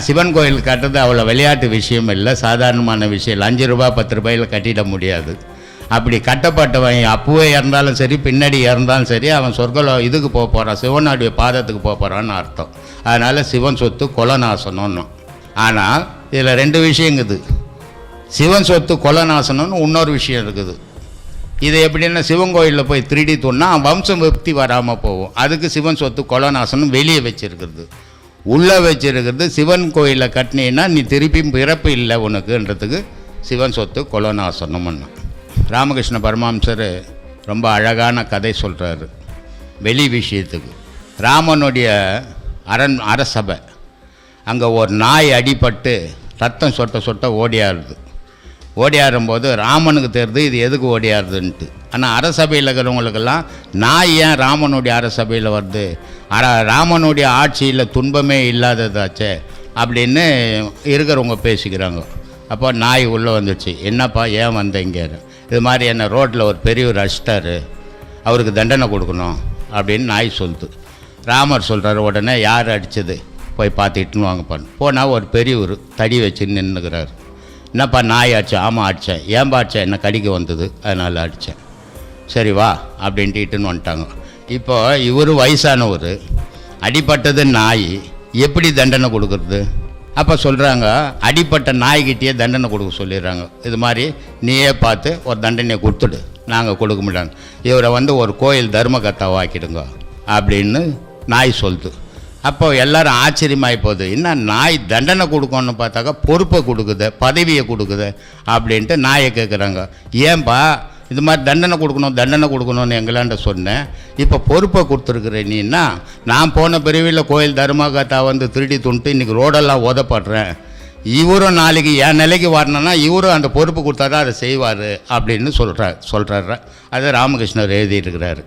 சிவன் கோயில் கட்டுறது அவ்வளோ விளையாட்டு விஷயம் இல்லை, சாதாரணமான விஷயம் இல்லை. 5 ரூபா 10 ரூபாயில் கட்டிட முடியாது. அப்படி கட்டப்பட்டவன் அப்பவே இறந்தாலும் சரி, பின்னாடி இறந்தாலும் சரி, அவன் சொர்க்கலோகம் இதுக்கு போக போகிறான், சிவனுடைய பாதத்துக்கு போக போகிறான்னு அர்த்தம். அதனால் சிவன் சொத்து கொலநாசனம்னு. ஆனால் இதில் 2 விஷயம் இருக்குது. சிவன் சொத்து கொலநாசனம்னு இன்னொரு விஷயம் இருக்குது. இது எப்படின்னா, சிவன் கோயிலில் போய் திருடி தூண்ணா வம்சம் விருத்தி வராமல் போகும். அதுக்கு சிவன் சொத்து கொலநாசனம் வெளியே வச்சுருக்கிறது. உள்ளே வச்சுருக்கிறது சிவன் கோயிலில் கட்டினீன்னா நீ திருப்பி பிறப்பு இல்லை உனக்குன்றதுக்கு சிவன் சொத்து கொலநாசனம்னு. ராமகிருஷ்ண பரமஹம்சர் ரொம்ப அழகான கதை சொல்கிறாரு வெளி விஷயத்துக்கு. ராமனுடைய அரசபை, அங்கே ஒரு நாய் அடிபட்டு ரத்தம் சொட்ட சொட்ட ஓடியாருது. ஓடியாரும்போது ராமனுக்கு தெரியுது இது எதுக்கு ஓடியாருதுன்ட்டு. ஆனால் அரசபையில் இருக்கிறவங்களுக்கெல்லாம் நாய் ஏன் ராமனுடைய அரசபையில் வருது, ராமனுடைய ஆட்சியில் துன்பமே இல்லாததாச்சே அப்படின்னு இருக்கிறவங்க பேசிக்கிறாங்க. அப்போ நாய் உள்ளே வந்துடுச்சு. என்னப்பா ஏன் வந்தீங்க? இது மாதிரி என்ன ரோட்டில் ஒரு பெரியவர் அடிச்சிட்டாரு, அவருக்கு தண்டனை கொடுக்கணும் அப்படின்னு நாய் சொல்லுது. ராமர் சொல்கிறார், உடனே யார் அடித்தது போய் பார்த்துட்டுன்னு வாங்கப்பான்னு. போனால் ஒரு பெரியவர் தடி வச்சு நின்றுக்கிறார். என்னப்பா நாய் அடித்தேன்? ஆமாம் அடித்தேன். ஏன்பா அடித்தேன்? என்ன கடிக்க வந்தது அதனால் அடித்தேன். சரி வா அப்படின்ட்டு இட்டுன்னு வந்துட்டாங்க. இப்போ இவர் வயசானவர், அடிப்பட்டது நாய், எப்படி தண்டனை கொடுக்குறது? அப்போ சொல்கிறாங்க, அடிப்பட்ட நாய்கிட்டேயே தண்டனை கொடுக்க சொல்லிடுறாங்க. இது மாதிரி நீயே பார்த்து ஒரு தண்டனையை கொடுத்துடு, நாங்கள் கொடுக்க முடியாது. இவரை ஒரு கோயில் தர்மகர்த்தாவாக்கிடுங்க அப்படின்னு நாய் சொல்லுது. அப்போ எல்லோரும் ஆச்சரியமாகி போகுது. என்ன நாய் தண்டனை கொடுக்கணும்னு பார்த்தாக்கா பொறுப்பை கொடுக்குது, பதவியை கொடுக்குது அப்படின்ட்டு நாயை கேட்குறாங்க. ஏன்பா இது மாதிரி தண்டனை கொடுக்கணும்னு எங்களாண்ட சொன்னேன், இப்போ பொறுப்பை கொடுத்துருக்குற நீன்னா, நான் போன பிரிவில் கோயில் தர்மகர்த்தா திருடி துண்டு இன்றைக்கி ரோடெல்லாம் உதப்படுறேன், இவரும் நாளைக்கு என் நிலைக்கு வரணும்னா இவரும் அந்த பொறுப்பு கொடுத்தா தான் அதை செய்வார் அப்படின்னு சொல்கிறாரு. அதை ராமகிருஷ்ணர் எழுதியிருக்கிறாரு.